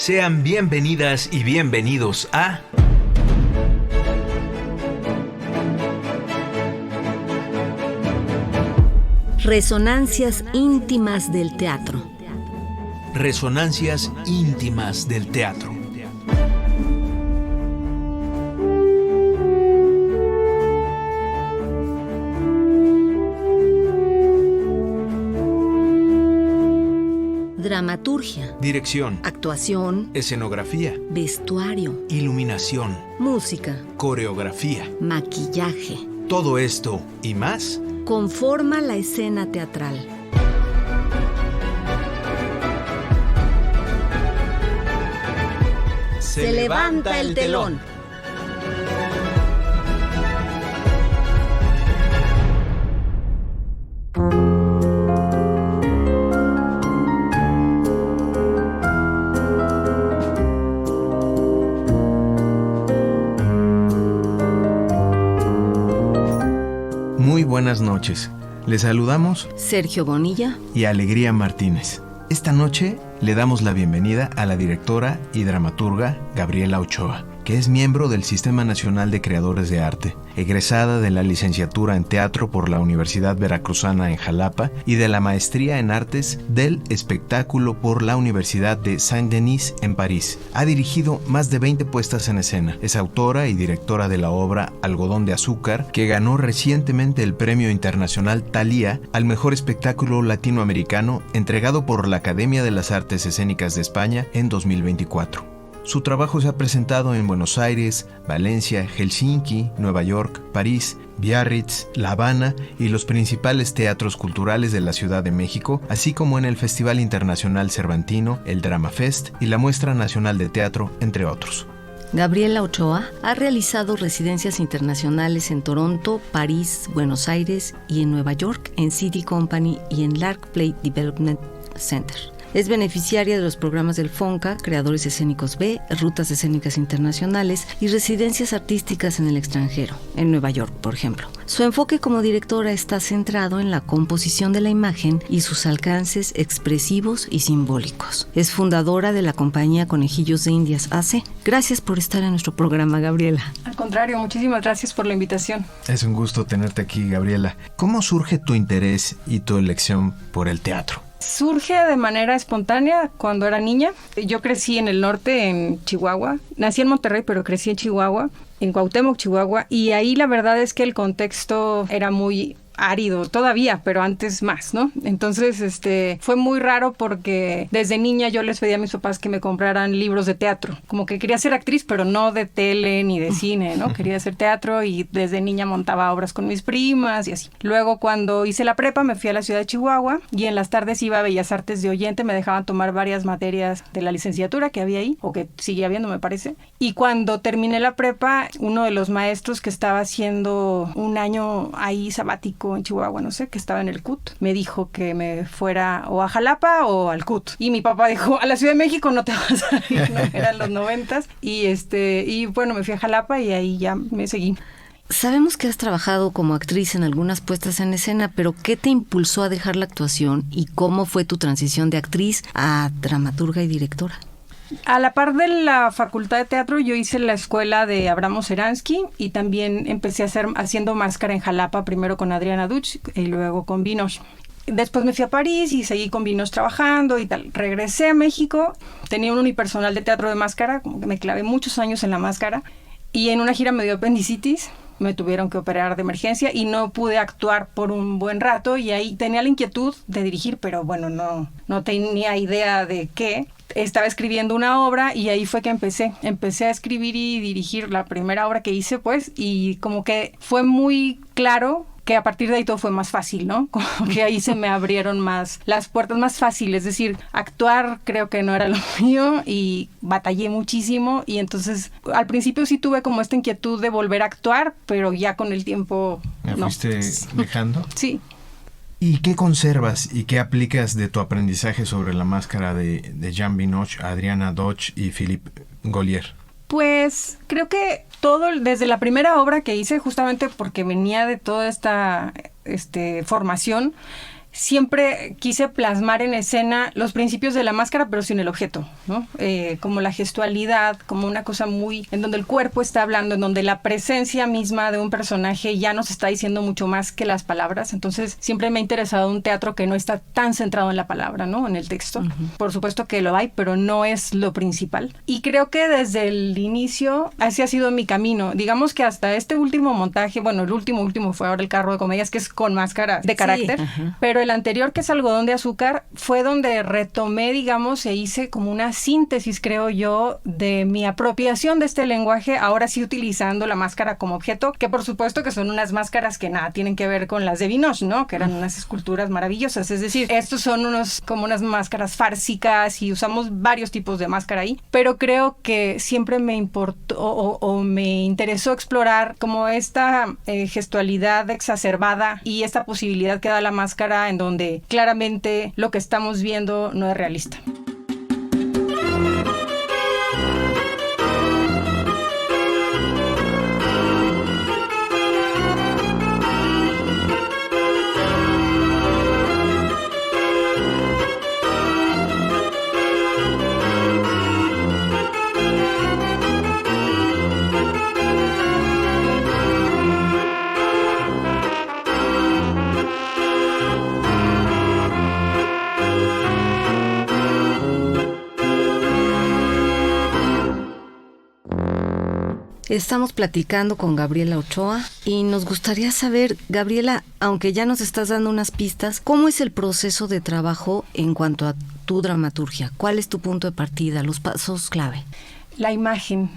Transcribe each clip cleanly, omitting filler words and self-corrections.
Sean bienvenidas y bienvenidos a Resonancias íntimas del teatro. Resonancias íntimas del teatro. Dramaturgia, Dirección, actuación, escenografía, vestuario, iluminación, música, coreografía. maquillaje. Todo esto y más Conforma la escena teatral. Se levanta el telón. Muy buenas noches. Les saludamos Sergio Bonilla y Alegría Martínez. Esta noche le damos la bienvenida a la directora y dramaturga Gabriela Ochoa, que es miembro del Sistema Nacional de Creadores de Arte, egresada de la licenciatura en Teatro por la Universidad Veracruzana en Jalapa y de la maestría en Artes del Espectáculo por la Universidad de Saint-Denis en París. Ha dirigido más de 20 puestas en escena. Es autora y directora de la obra Algodón de Azúcar, que ganó recientemente el Premio Internacional Thalía al Mejor Espectáculo Latinoamericano entregado por la Academia de las Artes Escénicas de España en 2024. Su trabajo se ha presentado en Buenos Aires, Valencia, Helsinki, Nueva York, París, Biarritz, La Habana y los principales teatros culturales de la Ciudad de México, así como en el Festival Internacional Cervantino, el Drama Fest y la Muestra Nacional de Teatro, entre otros. Gabriela Ochoa ha realizado residencias internacionales en Toronto, París, Buenos Aires y en Nueva York, en City Company y en Lark Plate Development Center. Es beneficiaria de los programas del FONCA, Creadores Escénicos B, Rutas Escénicas Internacionales y residencias artísticas en el extranjero, en Nueva York, por ejemplo. Su enfoque como directora está centrado en la composición de la imagen y sus alcances expresivos y simbólicos. Es fundadora de la compañía Conejillos de Indias AC. Gracias por estar en nuestro programa, Gabriela. Al contrario, muchísimas gracias por la invitación. Es un gusto tenerte aquí, Gabriela. ¿Cómo surge tu interés y tu elección por el teatro? Surge de manera espontánea cuando era niña. Yo crecí en el norte, en Chihuahua. Nací en Monterrey, pero crecí en Chihuahua, en Cuauhtémoc, Chihuahua. Y ahí la verdad es que el contexto era muy árido todavía, pero antes más, ¿no? Entonces, fue muy raro porque desde niña yo les pedía a mis papás que me compraran libros de teatro. Como que quería ser actriz, pero no de tele ni de cine, ¿no? Quería hacer teatro y desde niña montaba obras con mis primas y así. Luego, cuando hice la prepa, me fui a la ciudad de Chihuahua y en las tardes iba a Bellas Artes de oyente. Me dejaban tomar varias materias de la licenciatura que había ahí, o que sigue habiendo, me parece. Y cuando terminé la prepa, uno de los maestros que estaba haciendo un año ahí sabático en Chihuahua, no sé, que estaba en el CUT, me dijo que me fuera o a Jalapa o al CUT. Y mi papá dijo, a la Ciudad de México no te vas a ir, ¿no? Eran los 90s. Y bueno, me fui a Jalapa y ahí ya me seguí. Sabemos que has trabajado como actriz en algunas puestas en escena, pero ¿qué te impulsó a dejar la actuación y cómo fue tu transición de actriz a dramaturga y directora? A la par de la Facultad de Teatro, yo hice la escuela de Abramo Seransky y también empecé haciendo máscara en Jalapa, primero con Adriana Duch y luego con Vinoch. Después me fui a París y seguí con Vinoch trabajando y tal. Regresé a México, tenía un unipersonal de teatro de máscara, como que me clavé muchos años en la máscara, y en una gira me dio apendicitis. Me tuvieron que operar de emergencia y no pude actuar por un buen rato, y ahí tenía la inquietud de dirigir, pero bueno, no tenía idea de qué. Estaba escribiendo una obra y ahí fue que empecé a escribir y dirigir la primera obra que hice, pues, y como que fue muy claro que a partir de ahí todo fue más fácil, ¿no? Como que ahí se me abrieron más las puertas más fáciles. Es decir, actuar creo que no era lo mío y batallé muchísimo, y entonces al principio sí tuve como esta inquietud de volver a actuar, pero ya con el tiempo no. ¿Fuiste dejando? Sí. ¿Y qué conservas y qué aplicas de tu aprendizaje sobre la máscara de Jean Vinoch, Adriana Duch y Philippe Gaulier? Pues creo que todo, desde la primera obra que hice, justamente porque venía de toda esta formación, siempre quise plasmar en escena los principios de la máscara, pero sin el objeto, ¿no? Como la gestualidad, como una cosa muy, en donde el cuerpo está hablando, en donde la presencia misma de un personaje ya nos está diciendo mucho más que las palabras. Entonces, siempre me ha interesado un teatro que no está tan centrado en la palabra, ¿no? En el texto. Por supuesto que lo hay, pero no es lo principal. Y creo que desde el inicio, así ha sido mi camino. Digamos que hasta este último montaje, bueno, el último fue ahora el Carro de Comedias, que es con máscaras de carácter, pero el anterior, que es Algodón de Azúcar, fue donde retomé, digamos, e hice como una síntesis, creo yo, de mi apropiación de este lenguaje, ahora sí utilizando la máscara como objeto, que por supuesto que son unas máscaras que nada tienen que ver con las de Vinoche, ¿no? Que eran unas esculturas maravillosas. Es decir, estos son como unas máscaras fársicas y usamos varios tipos de máscara ahí, pero creo que siempre me importó o me interesó explorar como esta gestualidad exacerbada y esta posibilidad que da la máscara en donde claramente lo que estamos viendo no es realista. Estamos platicando con Gabriela Ochoa y nos gustaría saber, Gabriela, aunque ya nos estás dando unas pistas, ¿cómo es el proceso de trabajo en cuanto a tu dramaturgia? ¿Cuál es tu punto de partida, los pasos clave? La imagen.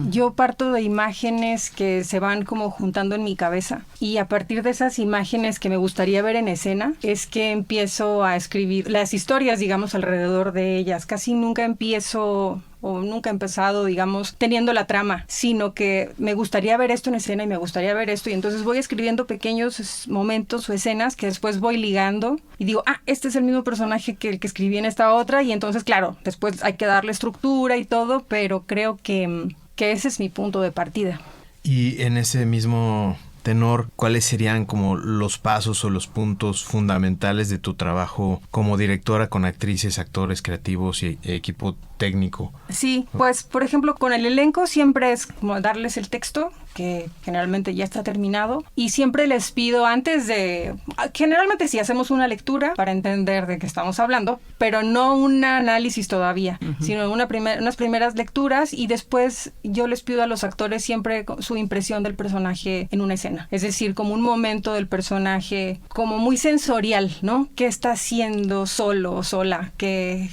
Yo parto de imágenes que se van como juntando en mi cabeza y a partir de esas imágenes que me gustaría ver en escena es que empiezo a escribir las historias, digamos, alrededor de ellas. Casi nunca empiezo o nunca he empezado, digamos, teniendo la trama, sino que me gustaría ver esto en escena y me gustaría ver esto y entonces voy escribiendo pequeños momentos o escenas que después voy ligando y digo, este es el mismo personaje que el que escribí en esta otra y entonces, claro, después hay que darle estructura y todo, pero creo que ese es mi punto de partida. Y en ese mismo tenor, ¿cuáles serían como los pasos o los puntos fundamentales de tu trabajo como directora con actrices, actores, creativos y equipo técnico? Sí, pues por ejemplo con el elenco siempre es como darles el texto, que generalmente ya está terminado, y siempre les pido generalmente sí hacemos una lectura para entender de qué estamos hablando, pero no un análisis todavía, sino unas primeras lecturas y después yo les pido a los actores siempre su impresión del personaje en una escena, es decir, como un momento del personaje como muy sensorial, ¿no? ¿Qué está haciendo solo o sola? ¿Qué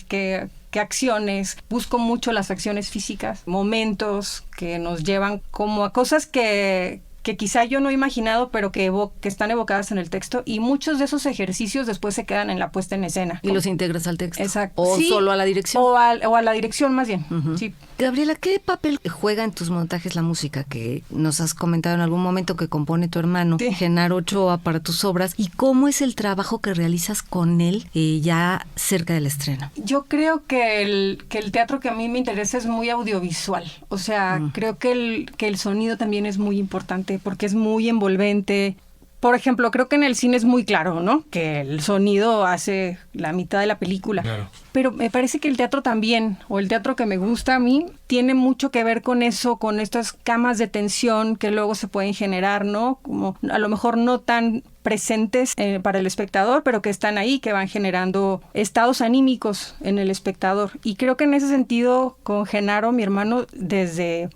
acciones? Busco mucho las acciones físicas, momentos que nos llevan como a cosas que quizá yo no he imaginado, pero que están evocadas en el texto, y muchos de esos ejercicios después se quedan en la puesta en escena. ¿Y los integras al texto? Exacto. ¿O sí, solo a la dirección? O a la dirección más bien, sí. Gabriela, ¿qué papel juega en tus montajes la música? Que nos has comentado en algún momento que compone tu hermano, sí, Genaro Ochoa, para tus obras. ¿Y cómo es el trabajo que realizas con él ya cerca del estreno? Yo creo que el teatro que a mí me interesa es muy audiovisual. O sea, creo que el sonido también es muy importante porque es muy envolvente. Por ejemplo, creo que en el cine es muy claro, ¿no? Que el sonido hace la mitad de la película. Claro. Pero me parece que el teatro también, o el teatro que me gusta a mí, tiene mucho que ver con eso, con estas camas de tensión que luego se pueden generar, ¿no? Como a lo mejor no tan presentes para el espectador, pero que están ahí, que van generando estados anímicos en el espectador. Y creo que en ese sentido, con Genaro, mi hermano, desde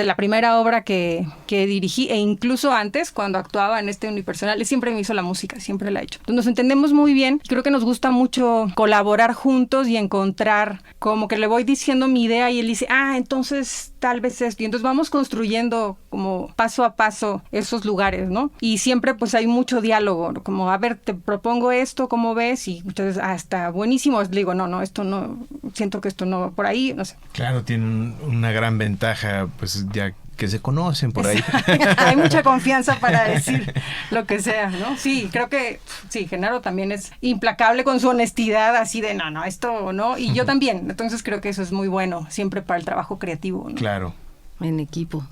la primera obra que dirigí, e incluso antes, cuando actuaba en este unipersonal, él siempre me hizo la música, siempre la ha hecho. Entonces nos entendemos muy bien, creo que nos gusta mucho colaborar juntos y encontrar, como que le voy diciendo mi idea y él dice, entonces tal vez esto. Y entonces vamos construyendo como paso a paso esos lugares, ¿no? Y siempre pues hay mucho diálogo, como, a ver, te propongo esto, ¿cómo ves? Y entonces, está buenísimo. Le digo, no, esto no, siento que esto no va por ahí, no sé. Claro, tienen una gran ventaja, pues ya que se conocen por ahí. Hay mucha confianza para decir lo que sea, ¿no? Sí, creo que sí, Genaro también es implacable con su honestidad, así de no, esto no, y yo también. Entonces creo que eso es muy bueno siempre para el trabajo creativo, ¿no? Claro. En equipo.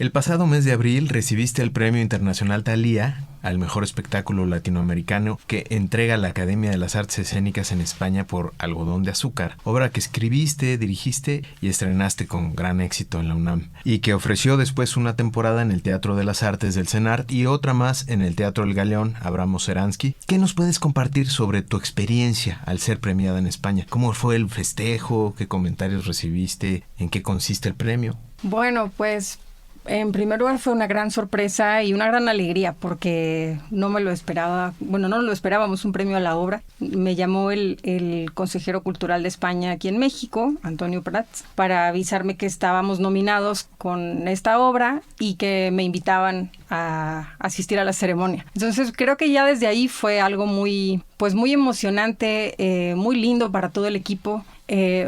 El pasado mes de abril recibiste el Premio Internacional Thalía al mejor espectáculo latinoamericano que entrega la Academia de las Artes Escénicas en España por Algodón de Azúcar, obra que escribiste, dirigiste y estrenaste con gran éxito en la UNAM, y que ofreció después una temporada en el Teatro de las Artes del CENART y otra más en el Teatro El Galeón, Abramo Seransky. ¿Qué nos puedes compartir sobre tu experiencia al ser premiada en España? ¿Cómo fue el festejo? ¿Qué comentarios recibiste? ¿En qué consiste el premio? Bueno, pues en primer lugar fue una gran sorpresa y una gran alegría porque no me lo esperaba, bueno, no lo esperábamos, un premio a la obra. Me llamó el consejero cultural de España aquí en México, Antonio Prats, para avisarme que estábamos nominados con esta obra y que me invitaban a asistir a la ceremonia. Entonces creo que ya desde ahí fue algo muy emocionante, muy lindo para todo el equipo.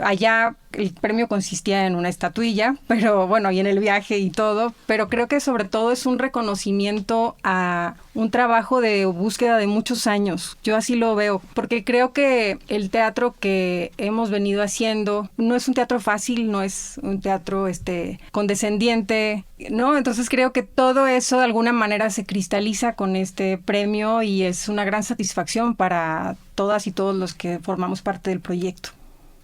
Allá el premio consistía en una estatuilla, pero bueno, y en el viaje y todo, pero creo que sobre todo es un reconocimiento a un trabajo de búsqueda de muchos años. Yo así lo veo, porque creo que el teatro que hemos venido haciendo no es un teatro fácil, no es un teatro condescendiente, ¿no? Entonces creo que todo eso de alguna manera se cristaliza con este premio y es una gran satisfacción para todas y todos los que formamos parte del proyecto.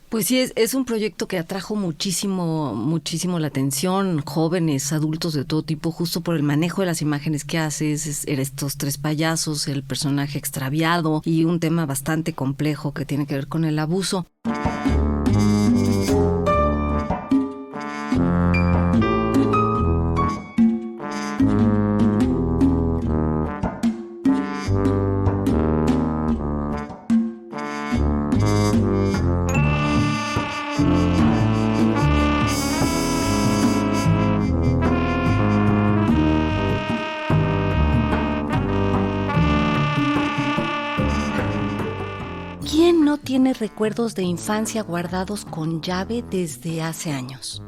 Pues sí, es un proyecto que atrajo muchísimo la atención, jóvenes, adultos de todo tipo, justo por el manejo de las imágenes que haces, estos tres payasos, el personaje extraviado y un tema bastante complejo que tiene que ver con el abuso. ¿Quién no tiene recuerdos de infancia guardados con llave desde hace años?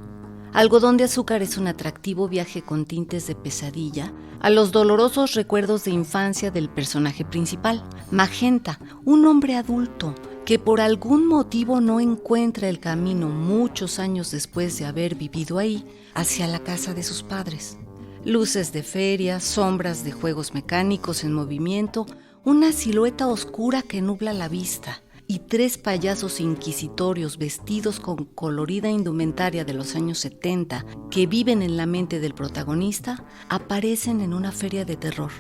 Algodón de Azúcar es un atractivo viaje con tintes de pesadilla a los dolorosos recuerdos de infancia del personaje principal, Magenta, un hombre adulto que por algún motivo no encuentra el camino muchos años después de haber vivido ahí hacia la casa de sus padres. Luces de feria, sombras de juegos mecánicos en movimiento, una silueta oscura que nubla la vista y tres payasos inquisitorios vestidos con colorida indumentaria de los años 70 que viven en la mente del protagonista aparecen en una feria de terror,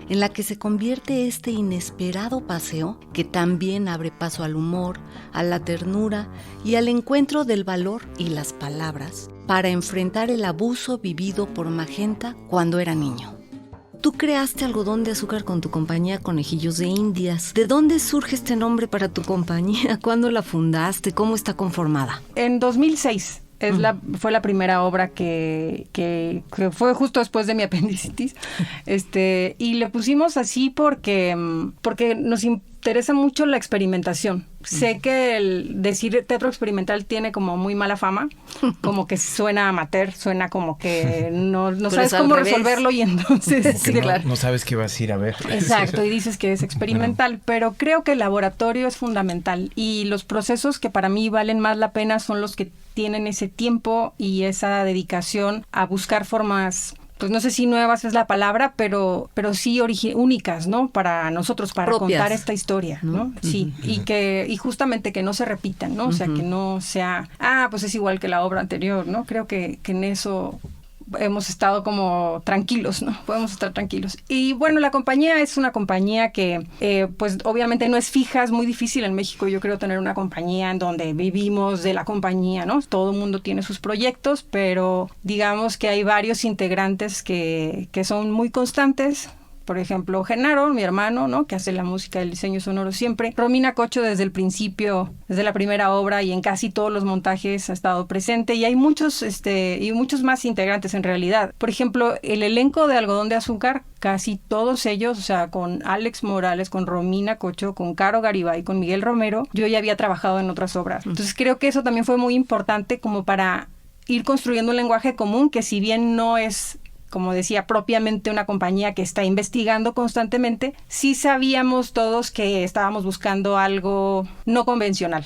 en la que se convierte este inesperado paseo que también abre paso al humor, a la ternura y al encuentro del valor y las palabras para enfrentar el abuso vivido por Magenta cuando era niño. Tú creaste Algodón de Azúcar con tu compañía Conejillos de Indias. ¿De dónde surge este nombre para tu compañía? ¿Cuándo la fundaste? ¿Cómo está conformada? En 2006 fue la primera obra que fue justo después de mi apendicitis. Y le pusimos así porque nos interesa mucho la experimentación. Sé que el decir teatro experimental tiene como muy mala fama, como que suena amateur, suena como que no sabes cómo resolverlo y entonces sí, no sabes qué vas a ir a ver. Exacto, y dices que es experimental, pero creo que el laboratorio es fundamental y los procesos que para mí valen más la pena son los que tienen ese tiempo y esa dedicación a buscar formas, pues no sé si nuevas es la palabra, pero sí únicas, ¿no? Para nosotros, para propias, contar esta historia, ¿no? Sí, y justamente que no se repitan, ¿no? O sea, que no sea, pues es igual que la obra anterior, ¿no? Creo que en eso hemos estado como tranquilos, ¿no? Podemos estar tranquilos. Y bueno, la compañía es una compañía que, pues obviamente no es fija, es muy difícil en México, yo creo, tener una compañía en donde vivimos de la compañía, ¿no? Todo el mundo tiene sus proyectos, pero digamos que hay varios integrantes que son muy constantes. Por ejemplo, Genaro, mi hermano, ¿no? Que hace la música, el diseño sonoro siempre. Romina Cocho desde el principio, desde la primera obra y en casi todos los montajes ha estado presente. Y hay muchos más integrantes en realidad. Por ejemplo, el elenco de Algodón de Azúcar, casi todos ellos, o sea, con Alex Morales, con Romina Cocho, con Caro Garibay, con Miguel Romero, yo ya había trabajado en otras obras. Entonces creo que eso también fue muy importante como para ir construyendo un lenguaje común que, si bien no es, como decía, propiamente una compañía que está investigando constantemente, sí sabíamos todos que estábamos buscando algo no convencional.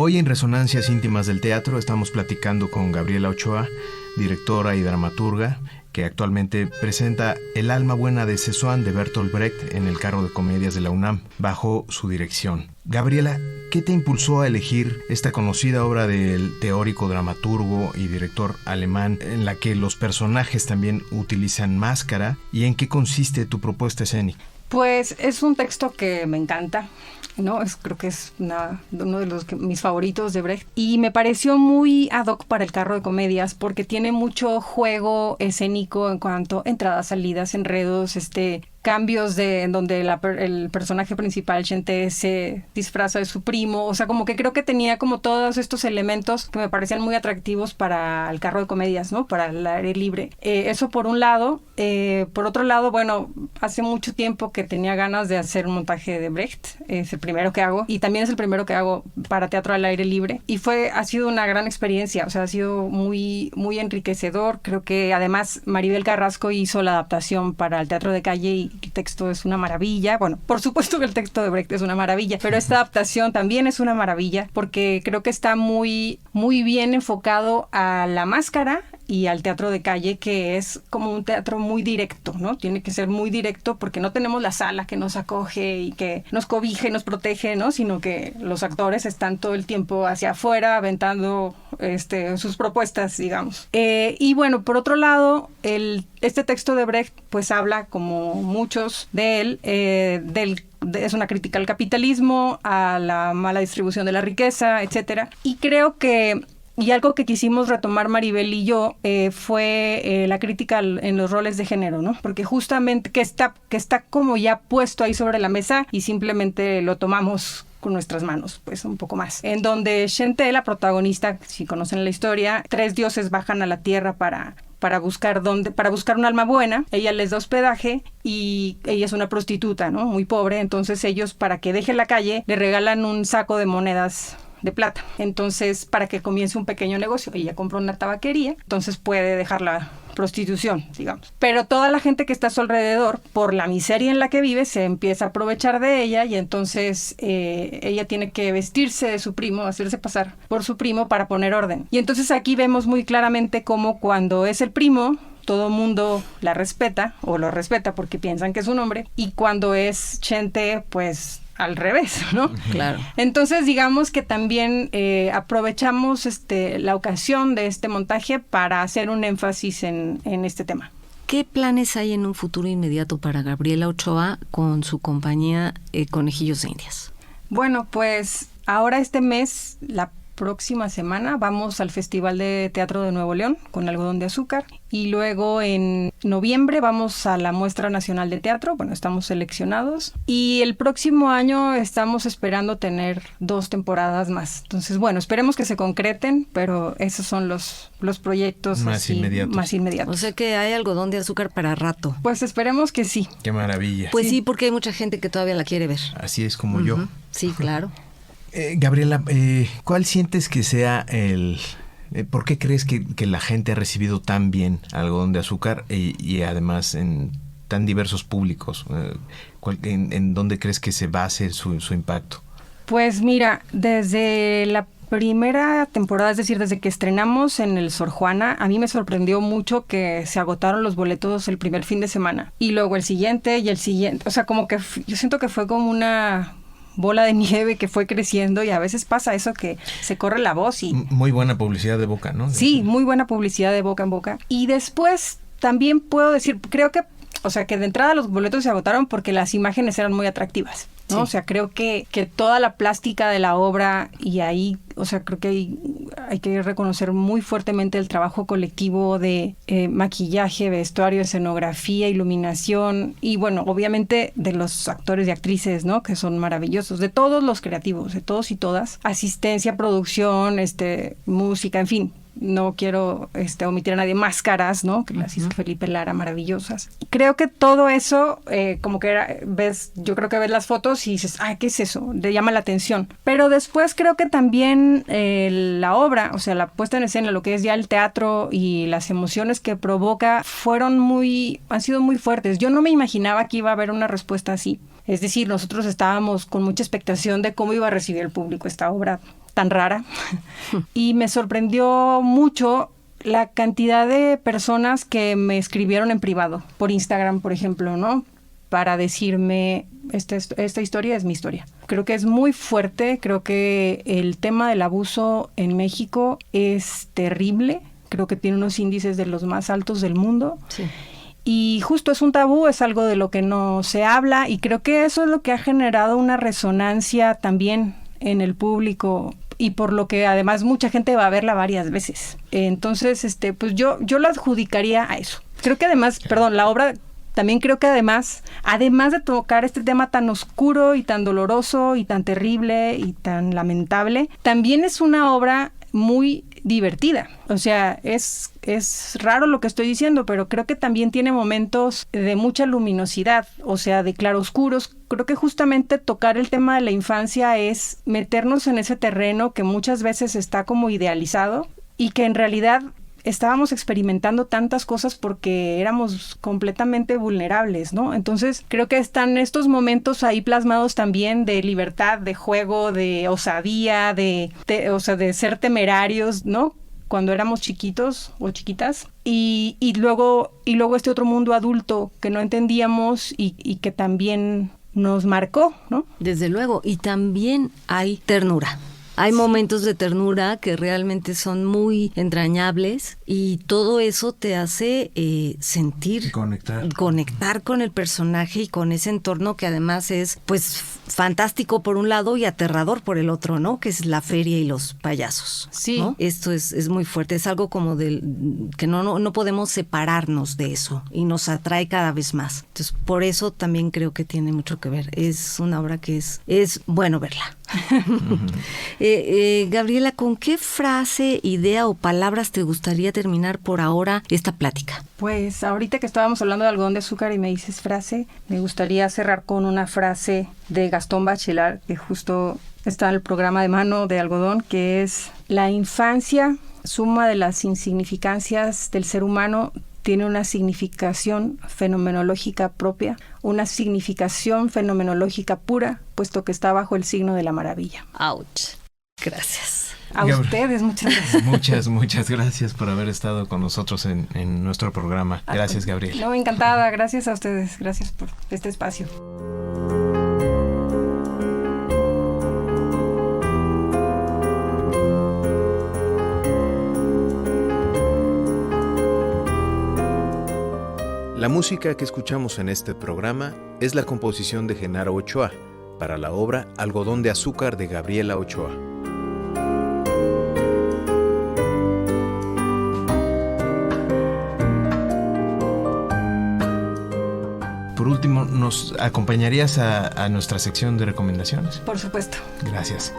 Hoy en Resonancias Íntimas del Teatro estamos platicando con Gabriela Ochoa, directora y dramaturga, que actualmente presenta El alma buena de Szechuan de Bertolt Brecht en el Carro de Comedias de la UNAM, bajo su dirección. Gabriela, ¿qué te impulsó a elegir esta conocida obra del teórico, dramaturgo y director alemán, en la que los personajes también utilizan máscara, y en qué consiste tu propuesta escénica? Pues es un texto que me encanta, ¿no? Creo que es uno de mis favoritos de Brecht, y me pareció muy ad hoc para el Carro de Comedias porque tiene mucho juego escénico en cuanto a entradas, salidas, enredos, cambios en donde el personaje principal, Chente, se disfraza de su primo. O sea, como que creo que tenía como todos estos elementos que me parecían muy atractivos para el Carro de Comedias, ¿no? Para el aire libre. Eso por un lado. Por otro lado, bueno, hace mucho tiempo que tenía ganas de hacer un montaje de Brecht. Es el primero que hago. Y también es el primero que hago para teatro al aire libre. Y ha sido una gran experiencia. O sea, ha sido muy, muy enriquecedor. Creo que además Maribel Carrasco hizo la adaptación para el teatro de calle y el texto es una maravilla. Bueno, por supuesto que el texto de Brecht es una maravilla, pero esta adaptación también es una maravilla porque creo que está muy, muy bien enfocado a la máscara y al teatro de calle, que es como un teatro muy directo, ¿no? Tiene que ser muy directo porque no tenemos la sala que nos acoge y que nos cobija y nos protege, ¿no? Sino que los actores están todo el tiempo hacia afuera aventando sus propuestas, digamos. Y bueno, por otro lado, este texto de Brecht pues habla, como muchos de él, es una crítica al capitalismo, a la mala distribución de la riqueza, etcétera. Y creo que algo que quisimos retomar Maribel y yo fue la crítica en los roles de género, ¿no? Porque justamente que está como ya puesto ahí sobre la mesa y simplemente lo tomamos con nuestras manos, pues un poco más. En donde Chente, la protagonista, si conocen la historia, 3 dioses bajan a la tierra para buscar un alma buena. Ella les da hospedaje y ella es una prostituta, ¿no? Muy pobre. Entonces ellos, para que deje la calle, le regalan un saco de monedas de plata. Entonces, para que comience un pequeño negocio. Ella compra una tabaquería, entonces puede dejar la prostitución, digamos. Pero toda la gente que está a su alrededor, por la miseria en la que vive, se empieza a aprovechar de ella y entonces ella tiene que vestirse de su primo, hacerse pasar por su primo para poner orden. Y entonces aquí vemos muy claramente cómo cuando es el primo, todo mundo la respeta, o lo respeta porque piensan que es un hombre, y cuando es Chente, pues al revés, ¿no? Claro. Entonces, digamos que también aprovechamos la ocasión de este montaje para hacer un énfasis en este tema. ¿Qué planes hay en un futuro inmediato para Gabriela Ochoa con su compañía Conejillos de Indias? Bueno, pues ahora este mes, la próxima semana, vamos al Festival de Teatro de Nuevo León con Algodón de Azúcar, y luego en noviembre vamos a la Muestra Nacional de Teatro. Bueno, estamos seleccionados, y el próximo año estamos esperando tener 2 temporadas más. Entonces, bueno, esperemos que se concreten, pero esos son los proyectos más inmediatos. O sea que hay Algodón de Azúcar para rato. Pues esperemos que sí. ¡Qué maravilla! Pues sí, porque hay mucha gente que todavía la quiere ver. Así es como yo. Sí, claro. Gabriela, ¿cuál sientes que sea ¿por qué crees que la gente ha recibido tan bien Algodón de Azúcar y además en tan diversos públicos? ¿En dónde crees que se base su impacto? Pues mira, desde la primera temporada, es decir, desde que estrenamos en el Sor Juana, a mí me sorprendió mucho que se agotaron los boletos el primer fin de semana. Y luego el siguiente y el siguiente. O sea, como que yo siento que fue como una bola de nieve que fue creciendo, y a veces pasa eso, que se corre la voz y... Muy buena publicidad de boca, ¿no? Sí, muy buena publicidad de boca en boca. Y después también puedo decir, creo que, o sea, que de entrada los boletos se agotaron porque las imágenes eran muy atractivas, ¿no? Sí. O sea, creo que toda la plástica de la obra, y ahí, o sea, creo que hay que reconocer muy fuertemente el trabajo colectivo de maquillaje, vestuario, escenografía, iluminación, y bueno, obviamente de los actores y actrices, ¿no? Que son maravillosos, de todos los creativos, de todos y todas, asistencia, producción, música, en fin. No quiero omitir a nadie, máscaras, ¿no? Que las hizo Felipe Lara, maravillosas. Creo que todo eso, como que yo creo que ves las fotos y dices, ay, ¿qué es eso? Te llama la atención. Pero después creo que también la obra, o sea, la puesta en escena, lo que es ya el teatro y las emociones que provoca, han sido muy fuertes. Yo no me imaginaba que iba a haber una respuesta así. Es decir, nosotros estábamos con mucha expectación de cómo iba a recibir el público esta obra tan rara. Y me sorprendió mucho la cantidad de personas que me escribieron en privado, por Instagram, por ejemplo, ¿no? Para decirme, esta historia es mi historia. Creo que es muy fuerte, creo que el tema del abuso en México es terrible, creo que tiene unos índices de los más altos del mundo. Sí. Y justo es un tabú, es algo de lo que no se habla, y creo que eso es lo que ha generado una resonancia también en el público, y por lo que además mucha gente va a verla varias veces. Entonces, pues yo lo adjudicaría a eso. Creo que además, la obra también creo que además de tocar este tema tan oscuro y tan doloroso y tan terrible y tan lamentable, también es una obra muy divertida. O sea, es raro lo que estoy diciendo, pero creo que también tiene momentos de mucha luminosidad, o sea, de claroscuros. Creo que justamente tocar el tema de la infancia es meternos en ese terreno que muchas veces está como idealizado y que en realidad estábamos experimentando tantas cosas porque éramos completamente vulnerables, ¿no? Entonces, creo que están estos momentos ahí plasmados también de libertad, de juego, de osadía, de ser temerarios, ¿no? Cuando éramos chiquitos o chiquitas. Y luego este otro mundo adulto que no entendíamos y que también nos marcó, ¿no? Desde luego. Y también hay ternura. Hay momentos de ternura que realmente son muy entrañables y todo eso te hace sentir, conectar con el personaje y con ese entorno que además es pues fantástico por un lado y aterrador por el otro, ¿no? Que es la feria y los payasos. Sí. ¿No? Esto es muy fuerte, es algo como que no podemos separarnos de eso y nos atrae cada vez más. Entonces, por eso también creo que tiene mucho que ver. Es una obra que es bueno verla. Gabriela, ¿con qué frase, idea o palabras te gustaría terminar por ahora esta plática? Pues ahorita que estábamos hablando de algodón de azúcar y me dices frase, me gustaría cerrar con una frase de Gastón Bachelard, que justo está en el programa de Mano de Algodón, que es: la infancia, suma de las insignificancias del ser humano, tiene una significación fenomenológica propia, una significación fenomenológica pura, puesto que está bajo el signo de la maravilla. ¡Auch! Gracias. A ustedes, muchas gracias. Muchas gracias por haber estado con nosotros en nuestro programa. Gracias, Gabriel. No, encantada. Gracias a ustedes. Gracias por este espacio. La música que escuchamos en este programa es la composición de Genaro Ochoa para la obra Algodón de azúcar de Gabriela Ochoa. Por último, ¿nos acompañarías a nuestra sección de recomendaciones? Por supuesto. Gracias.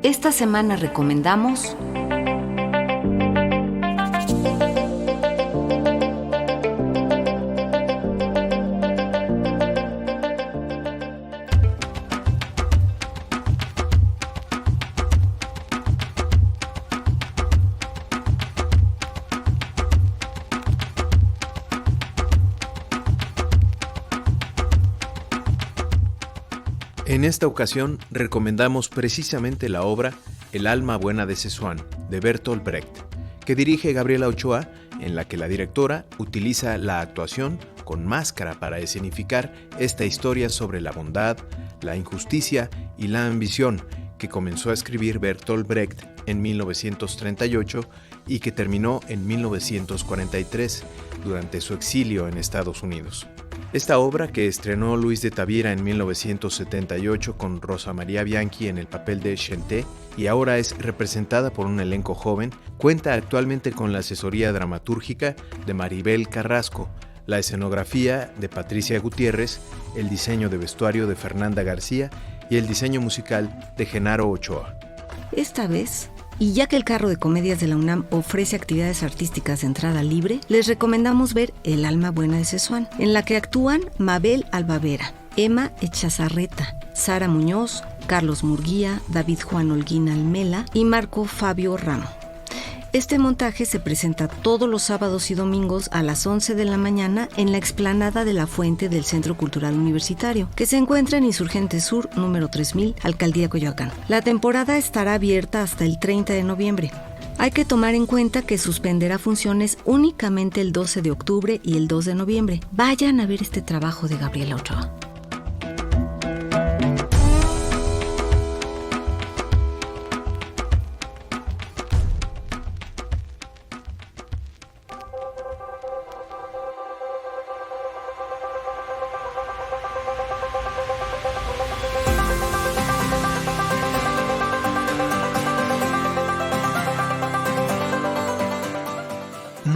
Esta semana recomendamos En esta ocasión recomendamos precisamente la obra El alma buena de Szechuan, de Bertolt Brecht, que dirige Gabriela Ochoa, en la que la directora utiliza la actuación con máscara para escenificar esta historia sobre la bondad, la injusticia y la ambición que comenzó a escribir Bertolt Brecht en 1938 y que terminó en 1943, durante su exilio en Estados Unidos. Esta obra, que estrenó Luis de Tavira en 1978 con Rosa María Bianchi en el papel de Shenté y ahora es representada por un elenco joven, cuenta actualmente con la asesoría dramatúrgica de Maribel Carrasco, la escenografía de Patricia Gutiérrez, el diseño de vestuario de Fernanda García y el diseño musical de Genaro Ochoa. Esta vez, y ya que el carro de comedias de la UNAM ofrece actividades artísticas de entrada libre, les recomendamos ver El alma buena de Szechuan, en la que actúan Mabel Albavera, Emma Echazarreta, Sara Muñoz, Carlos Murguía, David Juan Holguín Almela y Marco Fabio Ramo. Este montaje se presenta todos los sábados y domingos a las 11 de la mañana en la explanada de la Fuente del Centro Cultural Universitario, que se encuentra en Insurgente Sur, número 3000, Alcaldía Coyoacán. La temporada estará abierta hasta el 30 de noviembre. Hay que tomar en cuenta que suspenderá funciones únicamente el 12 de octubre y el 2 de noviembre. Vayan a ver este trabajo de Gabriela Ochoa.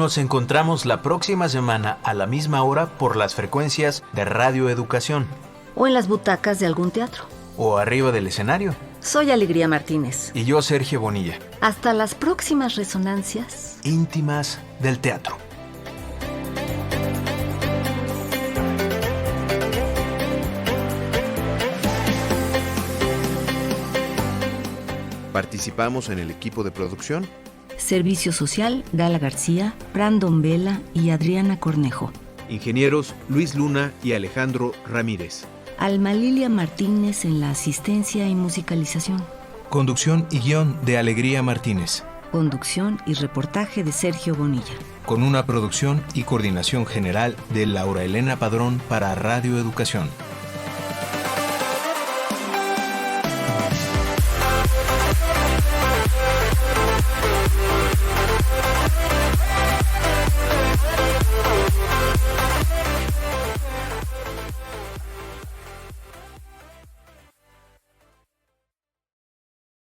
Nos encontramos la próxima semana a la misma hora por las frecuencias de Radio Educación. O en las butacas de algún teatro. O arriba del escenario. Soy Alegría Martínez. Y yo, Sergio Bonilla. Hasta las próximas resonancias íntimas del teatro. Participamos en el equipo de producción Servicio Social, Gala García, Brandon Vela y Adriana Cornejo. Ingenieros Luis Luna y Alejandro Ramírez. Alma Lilia Martínez en la asistencia y musicalización. Conducción y guión de Alegría Martínez. Conducción y reportaje de Sergio Bonilla. Con una producción y coordinación general de Laura Elena Padrón para Radio Educación.